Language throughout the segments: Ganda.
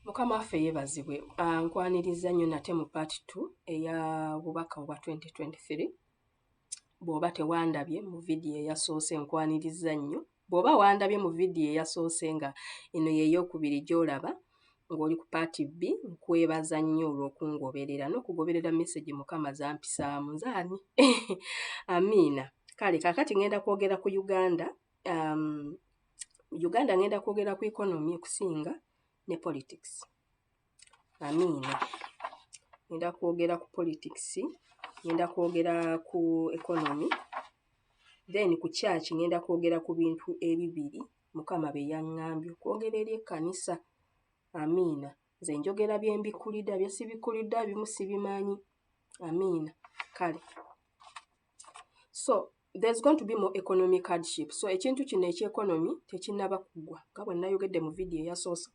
Mukama waffe yeebazibwe. Nkwaniriza nnyo nate mu part 2 eya bubaka obwa 2023. Bw'oba tewandabye mu vidiyo eyasoose nkwaniriza nnyo. Bw'oba wandabye mu vidiyo eyasoose nga eno yeeyokubiri gy'olaba ng'oli ku part B, nkwebaza nnyo olw'okungoberera n'okugoberera message Mukama zampisaamu nzaani. Amiina. Kale kaakati ngenda kwogera ku Uganda. Uganda ngenda kwogera ku economy okusinga ne politics. Amiina. Ngenda kwogera ku politics, ngenda kwogera ku economy, then ku church ngenda kwogera ku bintu ebibiri Mukama bye yaŋŋambye okwogera eri ekkanisa. Amiina. Nze njogera bye mbikulidda, bye sibikulidda bimu sibimanyi. Amiina. Kale. So, there's going to be more economic hardship. So, ekintu kino eky'economy tekinnaba kugwa. Nga bwe nayogedde mu vidiyo eyasoose.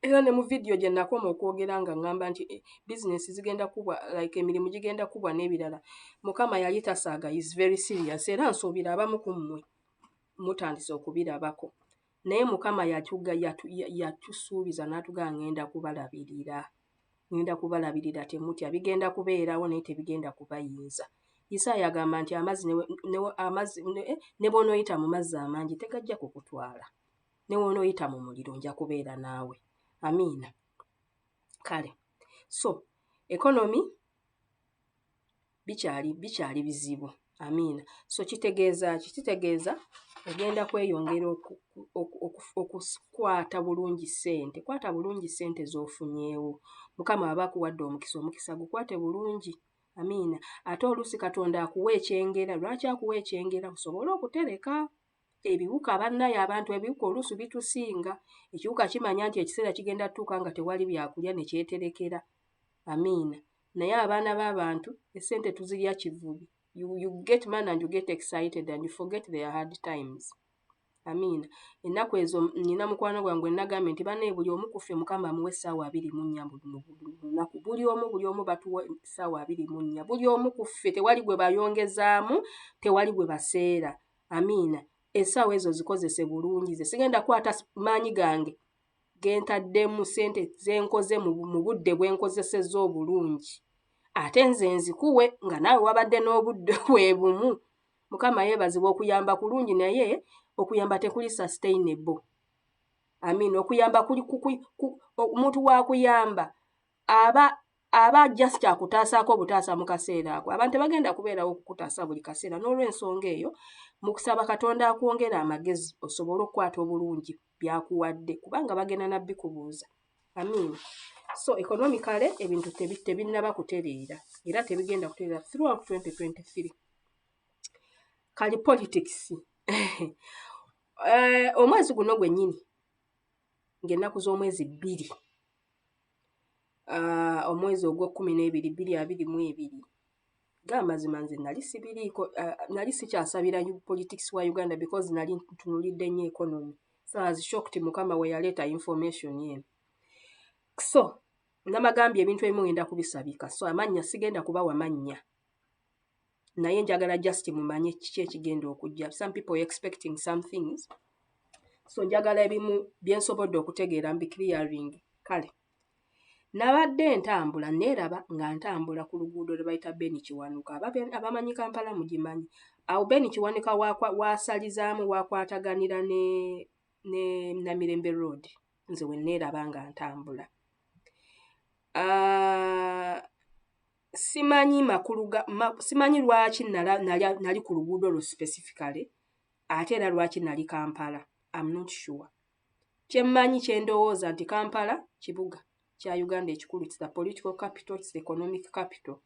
Era ne mu vidiyo gye nakoma okwogera nga ngamba nti business zigenda kubwa, like emirimu gigenda kubwa n'ebirala. Mukama yali tasaaga, is very serious. Era nsuubira abamu ku mmwe mutandise okubirabako. Naye Mukama yatusuubiza n'atugamba ngenda kubalabirira. Ngenda kubalabirira temutya. Bigenda kubeerawo naye tebigenda kubayinza. Isaaya agamba nti ne bw'onooyita mu mazzi amangi tegajja kukutwala. Ne bw'onooyita mu muliro nja kubeera naawe. Amiina. Kale. So, economy bikyali bizibu. Amiina. So, kitegeeza ogenda kweyongera okukwata bulungi ssente. Kwata bulungi ssente z'ofunyeewo. Mukama aba akuwadde omukisa gukwate bulungi. Amiina. Ate oluusi Katonda akuwa ekyengera. Lwaki akuwa ekyengera? Osobole okutereka. Ebiwuka bannaye abantu ebiwuka oluusi bitusinga. Ekiwuka kimanya nti ekiseera kigenda tuuka nga tewali byakulya ne kyeterekera. Amiina. Naye abaana b'abantu essente tuzirya kivubi. You get money and you get excited and you forget their hard times. Amiina. Ennaku ezo nnina mukwano gwange nagambye nti bannaye buli omu ku ffe Mukama amuwa essaawa 24 mu lunaku. Buli omu batuwa essaawa 24. Buli omu ku ffe tewali gwe bayongezaamu, tewali gwe baseera. Amiina. Essaawa ezo zikozese bulungi. Ze sigenda kwata maanyi gange gentaddemu ssente zenkoze mu budde bwe nkozesezza obulungi. Ate nze nzikuwe nga naawe wabadde n'obudde bwe bumu. Mukama yeebazibwa. Okuyamba kulungi naye okuyamba tekuli sustainable. Amiina. Okuyamba omuntu wa kuyamba aba just akutaasaako butaasa mu kaseera ako. Abantu tebagenda kubeerawo okukutaasa buli kaseera. N'olw'ensonga eyo mu kusaba Katonda akwongera amagezi osobole okukwata obulungi byakuwadde kubanga bagenda nabbikubuuza. Amiina. So, economically ebintu tebinnaba kutereera era tebigenda kutereera throughout 2023. Kali politics. Omwezi guno gwennyini ng'ennaku z'omwezi 2. Omwezi ogw'Okuminebiri 2022. G'amazima nze nali sikyasabira politics wa Uganda because nali ntunulidde nnyo economy. So I was shocked Mukama we yaleeta information yeno. So, namagambye ebintu ebimu ngenda kubisabika. So, amannya sigenda kubawa mannya. Naye njagala just mumanye kiki ekigenda okujja. Some people are expecting some things. So, njagala ebimu bye nsobodde okutegeera mbi clearing. Kale. Nabadde ntambula neeraba nga ntambula ku luguudo lwe bayita Beni Kiwanuka. Abamanyi Kampala mugimanyi. Awo Beni Kiwanuka wasalizaamu wakwataganira ne Namirembe Road. Nze we neeraba nga ntambula. Simanyi lwaki nali ku luguudo lwo specifically ate era lwaki nali Kampala. I'm not sure. Kyemmanyi kyendowooza nti Kampala kibuga kya Uganda ekikulu. It's the political capital, it's the economic capital.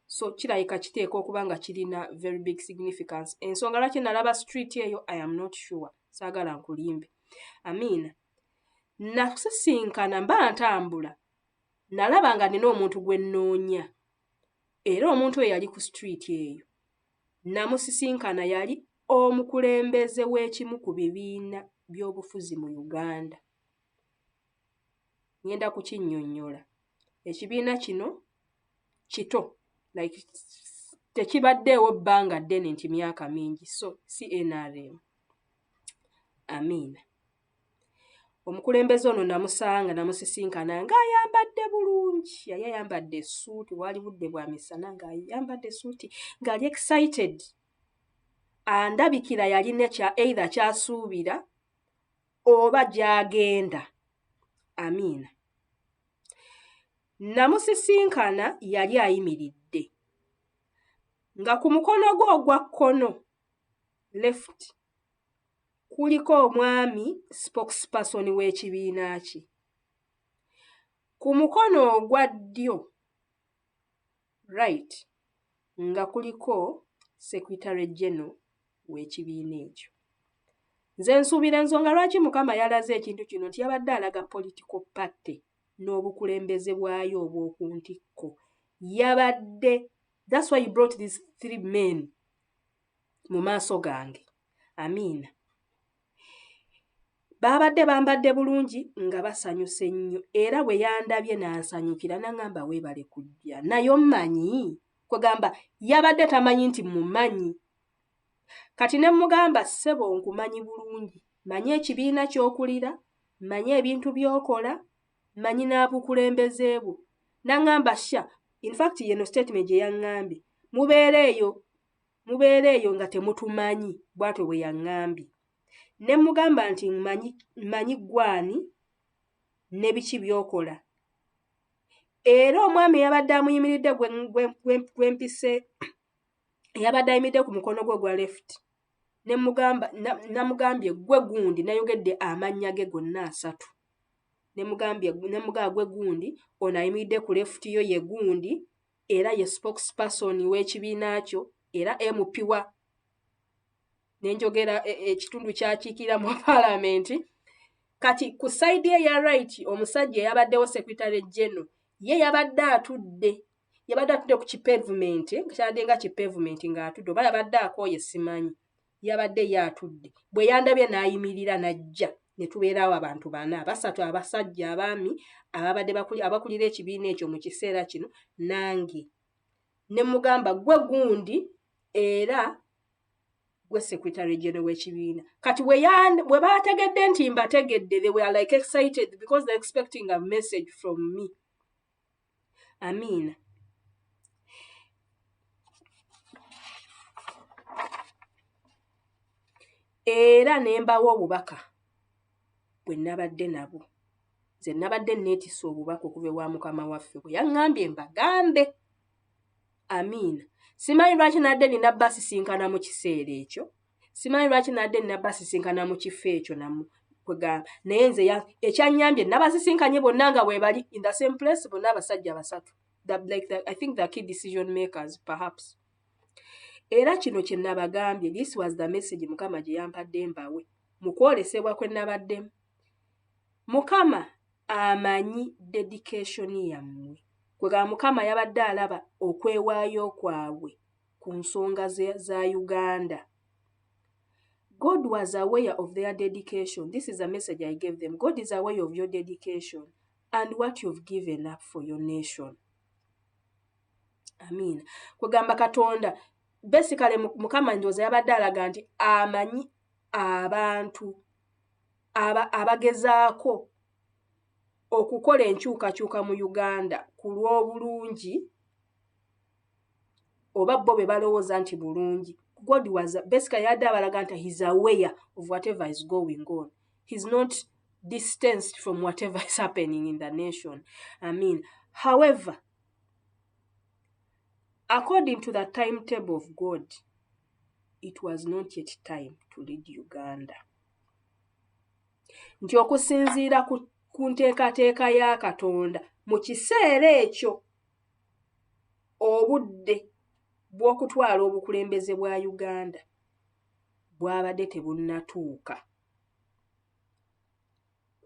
So kirayika kiteeka okuba nga kirina very big significance. Ensonga lwaki nalaba street eyo I am not sure. Saagala nkulimbe. Amiina. Nasisinkana mba ntambula. Nalaba nga nina omuntu gwe nnoonya. Era omuntu oyo yali ku street eyo. Namusisinkana yali omukulembeze w'ekimu ku bibiina by'obufuzi mu Uganda. Ngenda kukinnyonnyola. Ekibiina kino kito. Like tekibaddeewo bbanga ddene nti myaka mingi. So, si NRM. Amiina. omukulembeze ono namusisinkana ng'ayambadde bulungi, yali ayambadde essuuti, wali budde bwa misana ng'ayambadde essuuti ng'ali excited, andabikira yalina either kyasuubira oba gy'agenda. Amiina. Namusisinkana yali ayimiridde nga ku mukono gwe ogwa kkono left kuliko omwami spokesperson w'ekibiina kye, ku mukono ogwa ddyo right nga kuliko secretary general w'ekibiina ekyo. Nze nsuubira ensonga lwaki Mukama yalaze ekintu kino nti yabadde alaga political party n'obukulembeze bwayo obw'oku ntikko. Yabadde, that's why he brought these 3 men mu maaso gange. Amiina. Baabadde bambadde bulungi nga basanyuse nnyo, era bwe yandabye n'ansanyukira n'aŋŋamba weebale kujja. Naye ommanyi, kwegamba yabadde tamanyi nti mmumanyi. Kati ne mmugamba ssebo nkumanyi bulungi, manyi ekibiina ky'okulira, manyi ebintu by'okola, manyi n'abukulembeze bwo. N'aŋŋamba sha, in fact yeno statement gye yaŋŋambye, mubeere eyo nga temutumanyi, bw'atyo bwe yaŋŋambye. Ne mmugamba nti mmanyi gwani ne biki by'okola. Era omwami yabadde amuyimiridde gwempise, yabadde ayimiridde ku mukono gwe gwa left. Namugambye gwe gundi, nayogedde amannya ge gonna 3. Nemugamba gwe gundi, ono ayimiridde ku left yo ye gundi, era ye spokesperson w'ekibiina kyo, era MP wa nenjogera ekitundu kyakiikira mu paalamenti. Kati ku side ye ya right omusajja eyabaddewo secretary general, ye yabadde atudde ku kipavement, kyabadde nga kipavement ng'atudde, oba yabadde akooye simanyi, yabadde ye atudde. Bwe yandabye n'ayimirira n'ajja, ne tubeerawo abantu 4, 3 abasajja abaami ababadde abakulira ekibiina ekyo mu kiseera kino, nange. Ne mugamba gwe gundi era gwe secretary general w'ekibiina. Kati bwe baategedde nti mbategedde, they were like excited because they're expecting a message from me. Amiina. Era ne mbawa obubaka bwe nabadde nabo. Nze nabadde neetisse obubaka okuva ewa Mukama waffe bwe yaŋŋambye mbagambe. Amiina. Simanyi lwaki nadde nina basisinkana mu kiseera ekyo. Simanyi lwaki nadde nina basisinkana mu kifo ekyo kwegamba. Naye nze ekyannyambye nabasisinkanye bonna nga bwe bali in the same place, bonna abasajja 3. I think the key decision makers perhaps. Era kino kye nabagambye, this was the message Mukama gye yampadde mbawe. Mu kwolesebwa kwe nabaddemu. Mukama amanyi dedication yammwe. Kwegamba Mukama yabadde alaba okwewaayo kwabwe ku nsonga za Uganda. God was aware of their dedication. This is a message I gave them. God is aware of your dedication and what you've given up for your nation. Amin. Kwegamba Katonda, basically Mukama ndowooza yabadde alaga nti amanyi abantu abagezaako okukola enkyukakyuka mu Uganda ku lw'obulungi oba bo be balowooza nti bulungi. God was basically yadde abalaga nti he's aware of whatever is going on. He's not distanced from whatever is happening in the nation. I mean, however, according to the timetable of God, it was not yet time to lead Uganda. Nti okusinziira ku nteekateeka ya Katonda mu kiseera ekyo obudde bw'okutwala obukulembeze bwa Uganda bwabadde tebunnatuuka.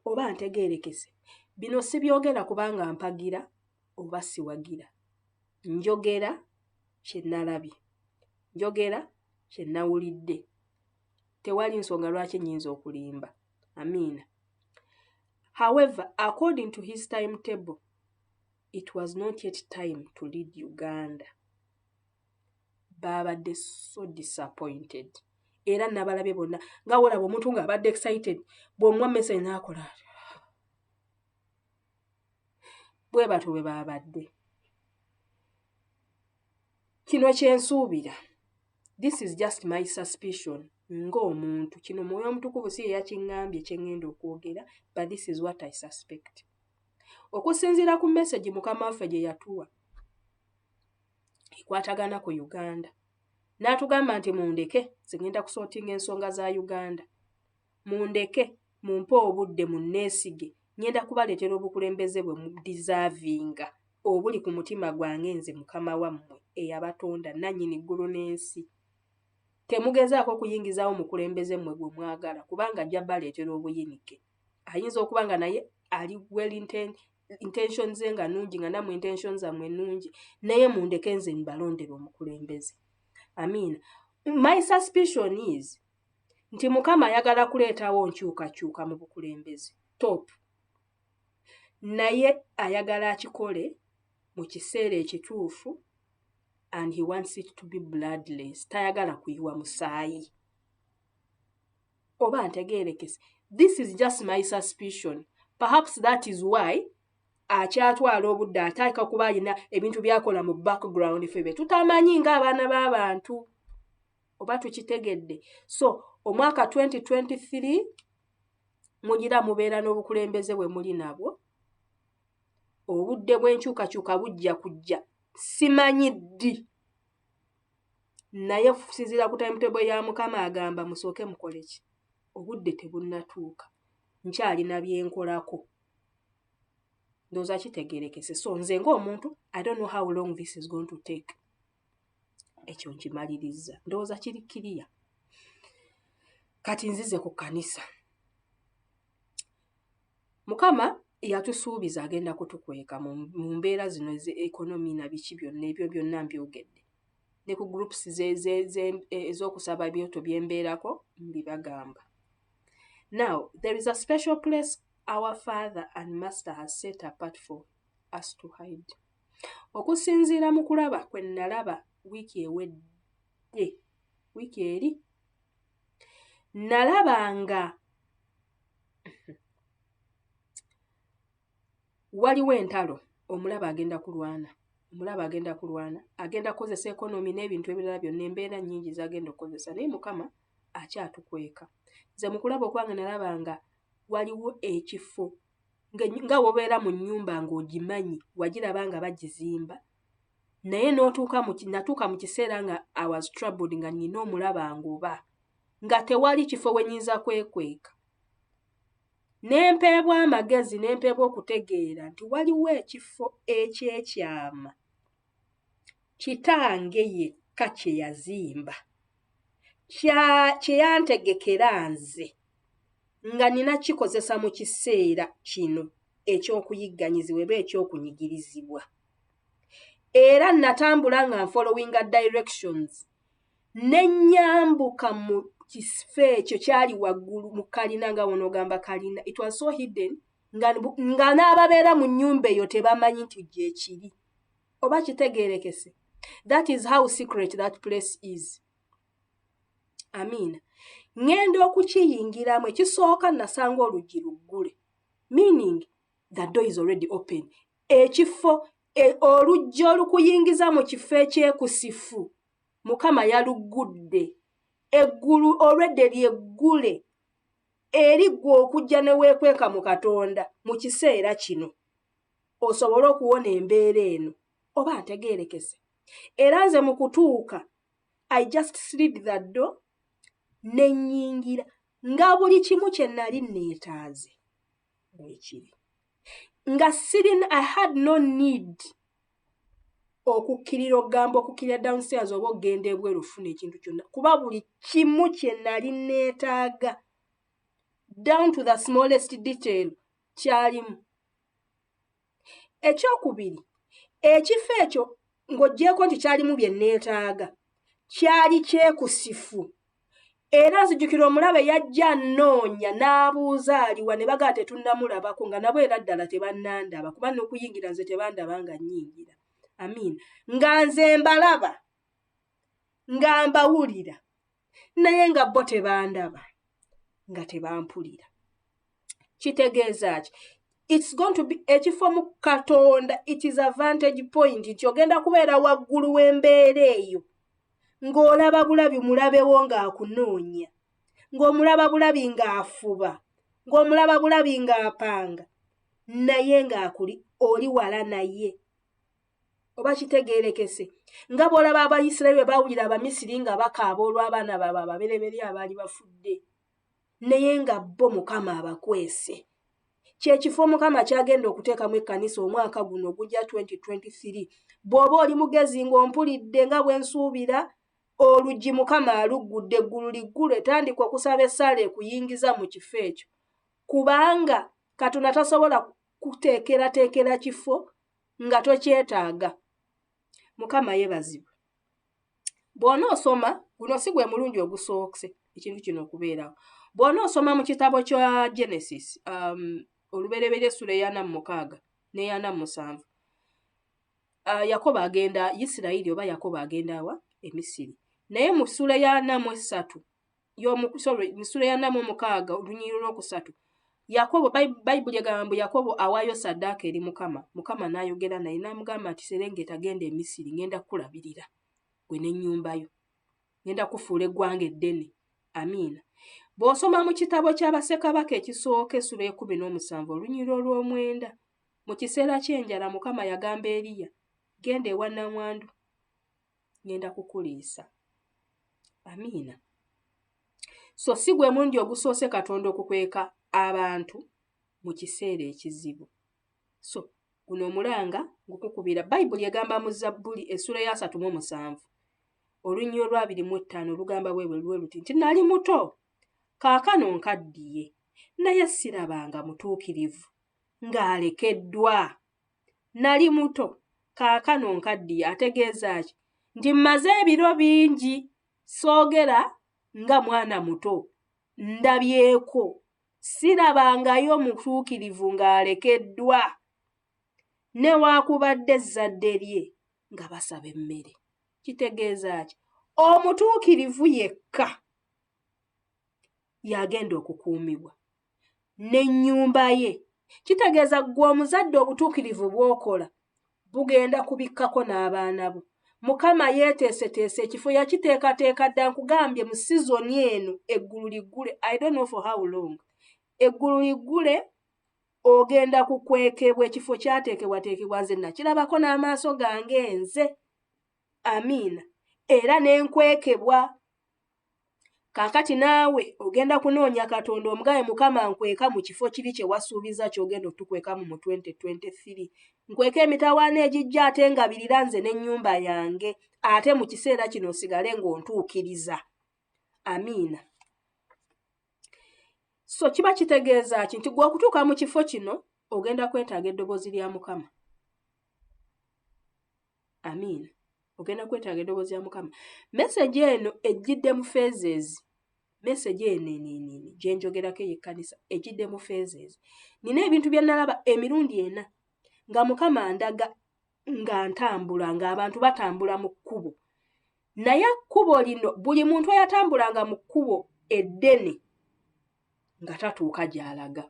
Oba ntegeerekese, bino sibyogera kubanga mpagira oba siwagira. Njogera kye nalabye, njogera kye nawulidde. Tewali nsonga lwaki nnyinza okulimba. Amiina. However, according to his timetable, it was not yet time to lead Uganda. Babadde so disappointed. Era nabalabye bonna nga wolaba omuntu ng'abadde excited, bw'omuwa message n'akola bwe batyo bwe babadde. Kino kyensuubira. This is just my suspicion. Ng'omuntu kino Mwoyo Omutukuvu si yakiŋŋambye kye ŋŋenda okwogera, but this is what I suspect. Okusinziira ku message Mukama waffe gye yatuwa ekwatagana ku Uganda, n'atugamba nti mundeke zigenda kusootinga ensonga za Uganda, mundeke mumpe obudde munneesige, ngenda kubaleetera obukulembeze bwe mudiservinga obuli ku mutima gwange nze Mukama wammwe eyabatonda nannyini ggulu n'ensi. Temugezaako kuyingizaawo mukulembeze mmwe gwe mwagala kubanga ajja baleetera obuyinike. Ayinza okuba nga naye ali well intentions ze nga nnungi nga nammwe intentions zammwe nnungi, naye mundeke nze mbalondera omukulembeze. Amiina. My suspicion is nti Mukama ayagala kuleetawo nkyukakyuka mu bukulembeze top, naye ayagala akikole mu kiseera ekituufu, and he wants it to be bloodless. Tayagala kuyiwa musaayi. Oba ntegeerekese. This is just my suspicion. Perhaps that is why akyatwala obudde ataika kuba alina ebintu byakola mu background febe tutamanyi ng'abaana b'abantu. Oba tukitegedde. So omwaka 2023 mugira mubeera n'obukulembeze bwe muli nabwo. Obudde bw'enkyukakyuka bujja kujja. Simanyi ddi. Naye kusinziira ku timetable ya Mukama agamba musooke mukole ki? Obudde tebunnatuuka. Nkyalina byenkolako. Ndowooza kitegeerekese. So nze ng'omuntu, I don't know how long this is going to take. Ekyo nkimaliriza. Ndowooza kiri kiriya. Kati nzize ku kkanisa. Mukama yatusuubiza agenda kutukweka mu mbeera zino ez'ekonomi na biki byonna ebyo byonna mbyogedde. Ne ku groups ez'okusaba ebyoto byembeerako mbibagamba. Now, there is a special place our Father and Master has set apart for us to hide. Okusinziira mu kulaba kwe nalaba wiiki ewedde, wiiki eri, nalabanga waliwo entalo omulaba agenda kulwana. Omulaba agenda kulwana, agenda kukozesa ekonomi n'ebintu ebirala byonna embeera nnyingi z'agenda okukozesa, naye Mukama akyatukweka. Nze mu kulaba okwange nalabanga waliwo ekifo nga wobeera mu nnyumba ng'ogimanyi wagiraba nga bagizimba, naye natuuka mu kiseera nga I was troubled nga nnina omulaba ngoba nga tewali kifo we nnyinza kwekweka. Nempeebwa amagezi nempeebwa okutegeera nti waliwo ekifo ekyekyama kitange yekka kye yazimba kye yantegekera nze nga nina kikozesa mu kiseera kino eky'okuyigganyizibwa eba ekyokunyigirizibwa. Era natambula nga followinga directions nenyambuka mu kifo ekyo kyali waggulu mu kalina nga wonogamba kalina. It was so hidden nga n'ababeera mu nnyumba eyo tebamanyi nti gye kiri. Oba kitegeerekese. That is how secret that place is. Amiina. Ngenda okukiyingiramu ekisooka nasanga oluggi luggule. Meaning the door is already open. Ekifo oluggi olukuyingiza mu kifo ekyekusifu Mukama yaluggudde. Eggulu already lyeggule eriggwa okujja ne weekweka mu Katonda mu kiseera kino osobole okuwona embeera eno. Oba ntegeerekese. Era nze mu kutuuka I just slid the door nennyingira nga buli kimu kye nali neetaaze bwekiri. Nga sirina I had no need okukkirira okugamba okukkirira downstairs oba okugenda ebweru ofuna ekintu kyonna kuba buli kimu kye nali neetaaga down to the smallest detail kyalimu. Ekyokubiri, ekifo ekyo ng'oggyeko nti kyalimu bye neetaaga kyali kyekusifu. Era nzijukira omulabe yajja nnoonya n'abuuza aliwa ne bagaa tetunnamulabako nga nabo era ddala tebannandaba kuba n'okuyingira nze tebandaba nga nnyingira. Amiina. Nga nze mbalaba nga mbawulira naye nga bo tebandaba nga tebampulira. Kitegeeza ki? it's going to be ekifo mu Katonda. It is a vantage point nti ogenda kubeera waggulu w'embeera eyo ng'olaba bulabi mulabewo ng'akunoonya, ng'omulaba bulabi ng'afuba, ng'omulaba bulabi ng'apanga, naye ng'akuli oli wala naye. Oba kitegeerekese nga bw'olaba Abayisirayiri bwe baawulira Abamisiri nga bakaaba olw'abaana baabwe ababereberye abaali bafudde, naye nga bo Mukama abakwese. Kyekifo Mukama kyagenda okuteekamu ekkanisa omwaka guno ogujja 2023. Bw'oba oli mugezi ng'ompulidde nga bwe nsuubira, oluggi Mukama aluggudde, eggulu liggule, tandika okusaba essaala ekuyingiza mu kifo ekyo, kubanga Katonda tasobola kuteekerateekera kifo nga tokyetaaga. Mukama yeebazibwe. Bw'onoosoma, guno si gwe mulundi ogusookse ekintu kino okubeerawo. Bw'onoosoma mu kitabo kya Genesis, olubereberye essula eya 46 n'eya 47, Yakobo agenda, Isirayiri oba Yakobo agenda wa? E Misiri. Naye mu ssula ya 43 mu ssula ya 46 olunyiriri lwokusatu, Yakobo Bayibuli egamba Yakobo awaayo ssaddaaka eri Mukama. Mukama n'ayogera naye n'amugamba nti serengeta genda e Misiri, ngenda kulabirira gwe n'ennyumba yo, ngenda kufuula eggwanga eddene. Amiina. Bw'osoma mu kitabo ky'Abassekabaka ekisooka essula ya 17 olunyiriri olw'omwenda, mu kiseera ky'enjala Mukama yagamba Eriya, genda ewa nnamwandu, ngenda kukuliisa. Amiina. So si gwe mundi ogusoose Katonda okukweka abantu mu kiseera ekizibu. So guno omulanga ngukukubira. Bayibuli egamba mu Zabbuli essula ya 37 olunyiriri olwa 25 lugamba bwe luti nti nali muto, kaakano nkaddiye, naye sirabanga mutuukirivu ng'alekeddwa. Nali muto, kaakano nkaddiye, ategeeza ki? Nti mmaze ebiro bingi soogera nga mwana muto, ndabyeko, sirabangayo mutuukirivu ng'alekeddwa, newaakubadde ezzadde lye nga basaba emmere. Kitegeeza ki? Omutuukirivu yekka yagenda okukuumibwa n'ennyumba ye. Kitegeeza gwe omuzadde obutuukirivu bw'okola bugenda kubikkako n'abaana bo. Mukama yeeteeseteese ekifo, yakiteekateeka dda, nkugambye mu sizoni eno eggulu liggule. I don't know for how long. Eggulu liggule, ogenda kukwekebwa, ekifo kyateekebwateekebwa, nze nakirabako n'amaaso gange nze. Amiina. Era n'enkwekebwa. Kaakati naawe ogenda kunoonya Katonda omugabe, Mukama nkweka mu kifo kiri kye wasuubiza ky'ogenda otukwekamu mu 2023. Nkweka emitawaana egijja ate ngabirira nze n'ennyumba yange, ate mu kiseera kino osigale ng'ontuukiriza. Amiina. So kiba kitegeeza ki? Nti gwe okutuuka mu kifo kino ogenda kwetaaga eddoboozi lya Mukama. Amiina. Ogenda kwetaaga eddoboozi lya Mukama. Message eno ejjidde mu phases. Message eno gye njogerako ey'ekkanisa ejjidde mu phases. Nina ebintu bye nalaba emirundi ena nga Mukama ndaga nga ntambula, ng'abantu batambula mu kkubo. Naye kkubo lino buli muntu eyatambulanga mu kkubo eddene nga tatuuka gy'alaga.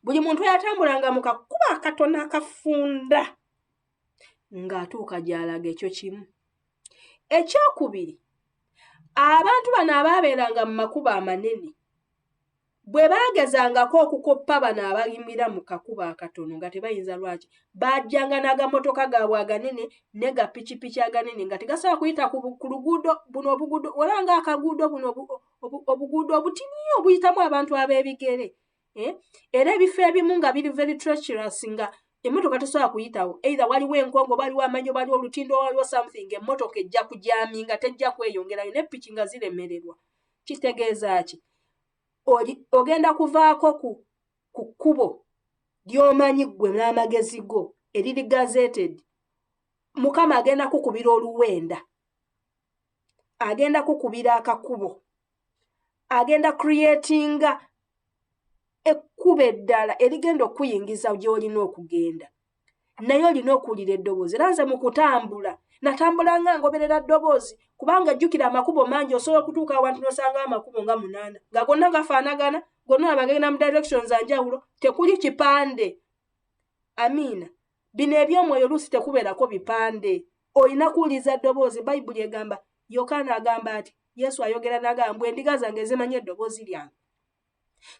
Buli muntu eyatambulanga mu kakubo akatono akafunda ng'atuuka gy'alaga. Ekyo kimu. Ekyokubiri, abantu bano abaabeeranga mu makubo amanene bwe baagezangako okukoppa bano abayimira mu kakubo akatono nga tebayinza lwaki, bajjanga n'agamotoka gaabwe aganene ne gapikipiki aganene nga tegasobola kuyita ku luguudo buno, obuguudo olanga akaguudo buno obuguudo obutini obuyitamu abantu ab'ebigere. Era ebifo ebimu nga biri very treacherous nga emmotoka tesobola kuyitawo, either waliwo enkongo, waliwo amanyo, waliwo olutindo, waliwo something, emmotoka ejja kujaminga, tejja kweyongerayo, ne piki nga ziremererwa. Kitegeeza ki? Ogenda kuvaako ku kkubo ly'omanyi ggwe n'amagezi go eriri gazetted. Mukama agenda kukubira oluwenda, agenda kukubira akakubo, agenda creatinga ekkubo eddala erigenda okuyingiza gy'olina okugenda. Naye olina okuwulira eddoboozi. Era nze mu kutambula natambulanga ngoberera ddoboozi, kubanga jjukira amakubo mangi, osobola okutuuka awantu n'osanga amakubo nga 8 nga gonna gafaanagana, gonna bagenda mu directions anjawulo tekuli kipande. Amina. Bino eby'omwoyo oluusi tekubeerako bipande. Olina kuwuliza eddoboozi. Bayibuli egamba, Yokaana agamba ati Yesu ayogera n'agamba endiga zange zimanyi eddoboozi lyange.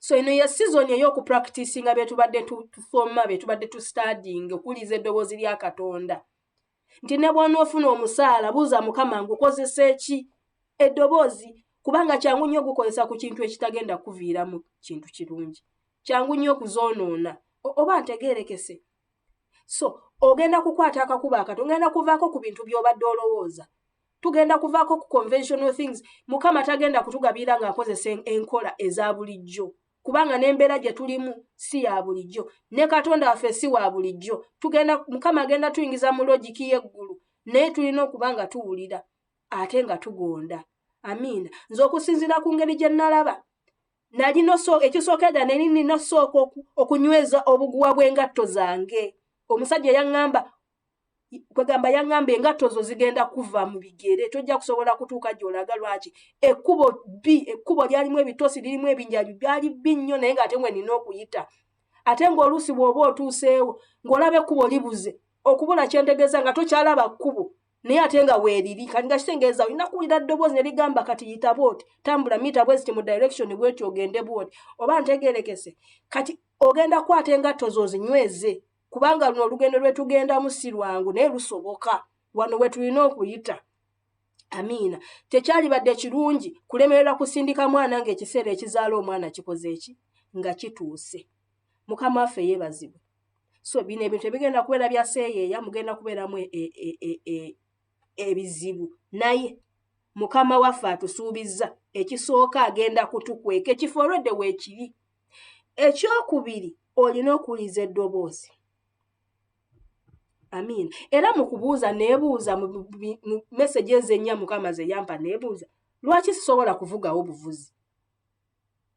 So ino ye season ey'okupracticinga bye tubadde tusoma bye tubadde tustudying okuwuliza eddoboozi lya Katonda. Nti ne bw'onoofuna omusaala buuza Mukama ngukozesa ki eddoboozi, kubanga kyangu nnyo okukozesa ku kintu ekitagenda kuviiramu kintu kirungi. Kyangu nnyo okuzoonoona. Oba ntegeerekese. So ogenda kukwata akakuba akato, ogenda kuvaako ku bintu by'obadde olowooza. Tugenda kuvaako ku conventional things. Mukama tagenda kutugabira ng'akozesa enkola eza bulijjo. Kubanga n'embeera gye tulimu si ya bulijjo. Ne Katonda waffe si wa bulijjo. Mukama agenda tuyingiza mu logiki y'eggulu. Naye tulina okuba nga tuwulira ate nga tugonda. Amiina. Nze okusinziira ku ngeri gye nalaba. Ekisookedda ne nina sooka okunyweza obuguwa bw'engatto zange. Omusajja yaŋŋamba yaŋŋamba engatto zo zigenda kuva mu bigere. Tojja kusobola kutuuka gy'olaga lwaki. Ekkubo lyalimu ebitosi lirimu ebinjali byali bbi nnyo naye ng'ate mwe nina okuyita. Ate ng'oluusi bw'oba otuuseewo ng'olaba ekkubo libuze. Okubula kyentegeeza nga tokyalaba kkubo. Naye ate nga weeriri. Kati nga kitegeeza olina kuwulira ddoboozi ne ligamba kati yita bw'oti. Tambula mita bw'eziti mu direction bw'eti ogende bw'oti. Oba ntegeerekese. Kati ogenda kwata engatto zo zinyweze. Kubanga luno olugendo lwe tugendamu si lwangu naye lusoboka. Wano we tulina okuyita. Amiina. Tekyalibadde kirungi kulemererwa kusindika mwana ng'ekiseera ekizaala omwana kikoze eki nga kituuse. Mukama waffe yeebazibwe. So bino ebintu ebigenda kubeera bya seeyeeya mugenda kubeeramu ebizibu. Naye Mukama waffe atusuubizza ekisooka agenda kutukweka ekifo olwedde weekiri. Ekyokubiri olina okuwuliza eddoboozi. Amiina. Era mu kubuuza neebuuza mu message ennya Mukama ze yampa neebuuza lwaki sisobola kuvugawo buvuzi.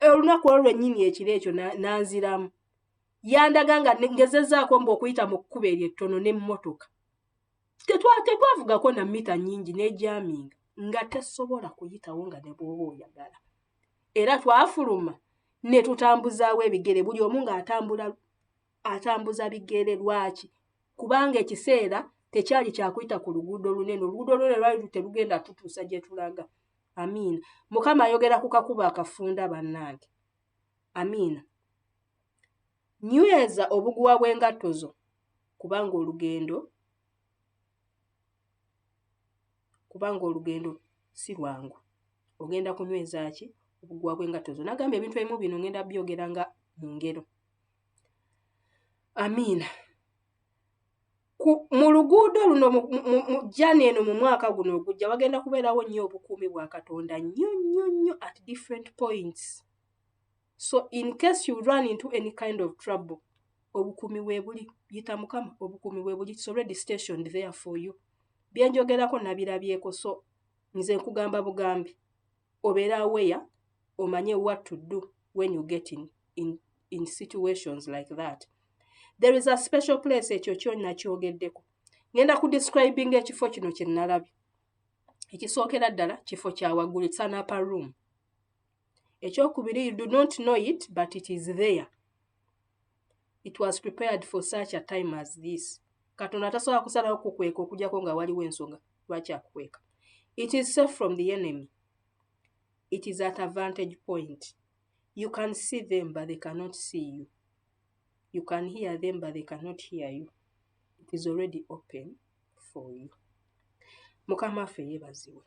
Olunaku olwo lwennyini ekiro ekyo nanziramu. Yandaga nga ngezezzaako okuyita mu kkubo eryettono n'emmotoka. Tetwavugako na mita nnyingi n'ejaaminga nga tesobola kuyitawo nga ne bw'oba oyagala. Era twafuluma ne tutambuzaawo ebigere buli omu ng'atambuza bigere lwaki. Kubanga ekiseera tekyali kyakuyita ku luguudo lunene. Oluguudo lunene lwali terugenda tutuusa gye tulaga. Amiina. Mukama ayogera ku kakuba akafunda bannange. Amiina. Nyweza obuguwa bw'engatto zo kubanga olugendo si lwangu. Ogenda kunyweza ki obuguwa bw'engatto zo. Nagamba ebintu ebimu bino ngenda byogera nga mu ngero. Amiina. Mu luguudo luno mu jjani eno mu mwaka guno ogujja wagenda kubeerawo nnyo obukuumi bwa Katonda nnyo at different points. So in case you run into any kind of trouble, obukuumi weebuli yita Mukama, obukuumi weebuli, it's already stationed there for you. Byenjogerako nabirabyeko, so nze nkugamba bugambi obeera aware omanye what to do when you get in situations like that. There is a special place ekyo kyonna kyogeddeko. Ngenda ku describing ekifo kino kye nalabye. Ekisookera ddala kifo kya waggulu, it's an upper room. Ekyokubiri, you do not know it, but it is there. It was prepared for such a time as this. Katonda tasobola kusalawo kukweka okujjako nga waliwo ensonga lwaki akukweka. It is safe from the enemy. It is at a vantage point. You can see them, but they cannot see you. You can hear them, but they cannot hear you. It is already open for you. Mukama waffe yeebazibwe.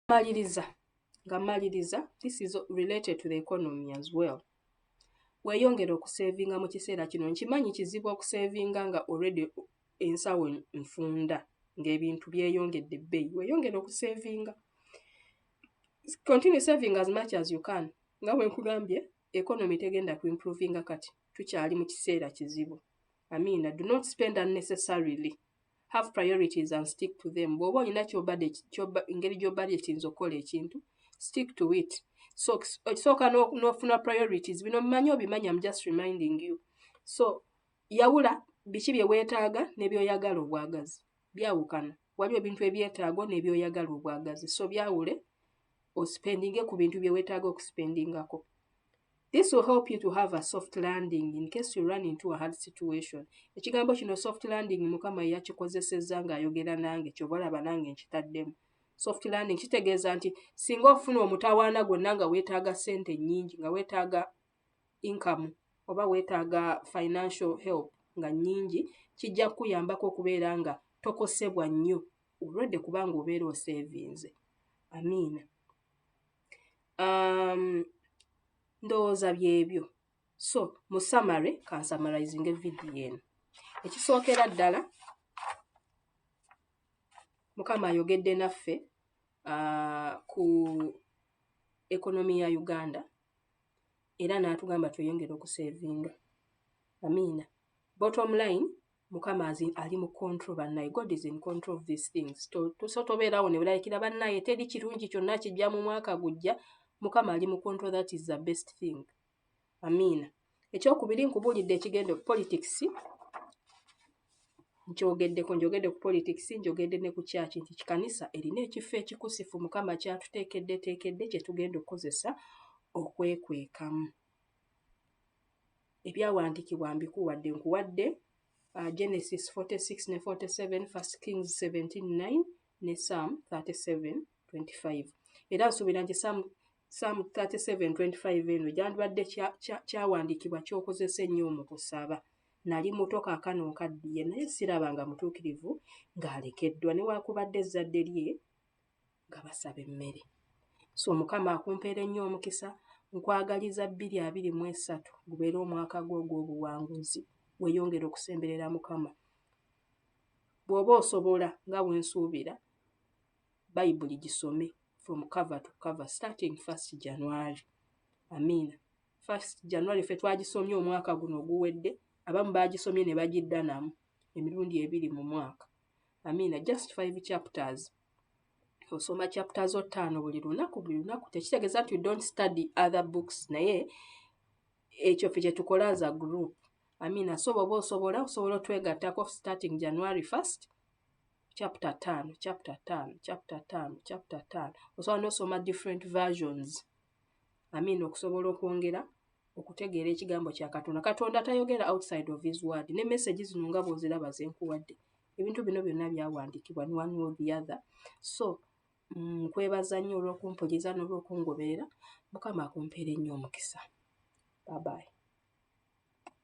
Maliriza, this is related to the economy as well. Weeyongera okusevinga mu kiseera kino. Nkimanyi kizibu okusevinga nga already ensawo nfunda ng'ebintu byeyongedde ebbeeyi. Weeyongera okusevinga. Continue saving as much as you can. Nga bwe nkugambye, economy tegenda kuimprovinga kati. Tukyali mu kiseera kizibu. Amiina, do not spend unnecessarily. Have priorities and stick to them. Bw'oba olina engeri gy'obudgetinze okukola ekintu, stick to it. So ekisooka n'ofuna priorities. Bino mmanyi obimanya, I'm just reminding you. So yawula biki bye weetaaga n'ebyoyagala obwagazi. Byawukana. Waliwo ebintu ebyetaago n'ebyoyagala obwagazi. So byawule ospendinge ku bintu bye weetaaga okuspendingako. This will help you to have a soft landing in case you run into a hard situation. Ekigambo kino soft landing Mukama yakikozesezza ng'ayogera nange, kyobalaba nange nkitaddemu. Soft landing kitegeeza nti singa ofuna omutawaana gwonna nga weetaaga ssente nnyingi, nga weetaaga income oba weetaaga financial help nga nnyingi, kijja kukuyambako okubeera nga tokosebwa nnyo olwedde kubanga obeera osevinze. Amiina. Ndowooza byebyo. So, mu summary, ka nsummarizing video eno. Ekisookera ddala, Mukama ayogedde naffe ku ekonomi ya Uganda era n'atugamba tweyongere okusevinga. Amiina. Bottom line, Mukama ali mu control bannaye. God is in control of these things. Tobeerawo ne weeraliikira bannaye teri kirungi kyonna kijja mu mwaka gujja. Mukama ali mu control, that is the best thing. Amiina. Ekyokubiri nkubuulidde ekigendo politics. Njogedde ku politics, njogedde ne ku church nti Ekkanisa erina ekifo ekikusifu Mukama kyatuteekedde kye tugenda okukozesa okwekwekamu. Ebyawandiikibwa mbikuwadde nkuwadde Genesis 46 ne 47, 1 Kings 17:9 ne Psalm 37:25. Era nsuubira nti Psalm 37:25 eno gyandibadde kyawandiikibwa ky'okozesa ennyo mu kusaba. Nali muto kaakano nkaddiye naye sirabanga mutuukirivu ng'alekeddwa newaakubadde ezzadde lye nga basaba emmere. So Mukama akumpeera ennyo omukisa, nkwagaliza 2023 gubeere omwaka gwo ogw'obuwanguzi. Weeyongere okusemberera Mukama. Bw'oba osobola nga bwe nsuubira, Bayibuli gisome from cover to cover starting 1st January. Amiina. 1st January ffe twagisomye omwaka guno oguwedde, abamu baagisomye ne bagiddanamu emirundi 2 mu mwaka. Amiina. Just 5 chapters. Osoma chapters 5 buli lunaku. Tekitegeeza nti you don't study other books, naye ekyo ffe kye tukola as a group. Amiina. So bw'oba osobola otwegattako starting January 1st, chapter 5. Osobola n'osoma different versions. Amiina. Okusobola okwongera okutegeera ekigambo kya Katonda. Katonda tayogera outside of his word. Ne message zino nga bw'oziraba ze nkuwadde. Ebintu bino byonna byawandiikibwa ne one or the other. So, nkwebaza nnyo olw'okumpuliza n'olw'okungoberera. Mukama akumpeere nnyo omukisa. Bye bye.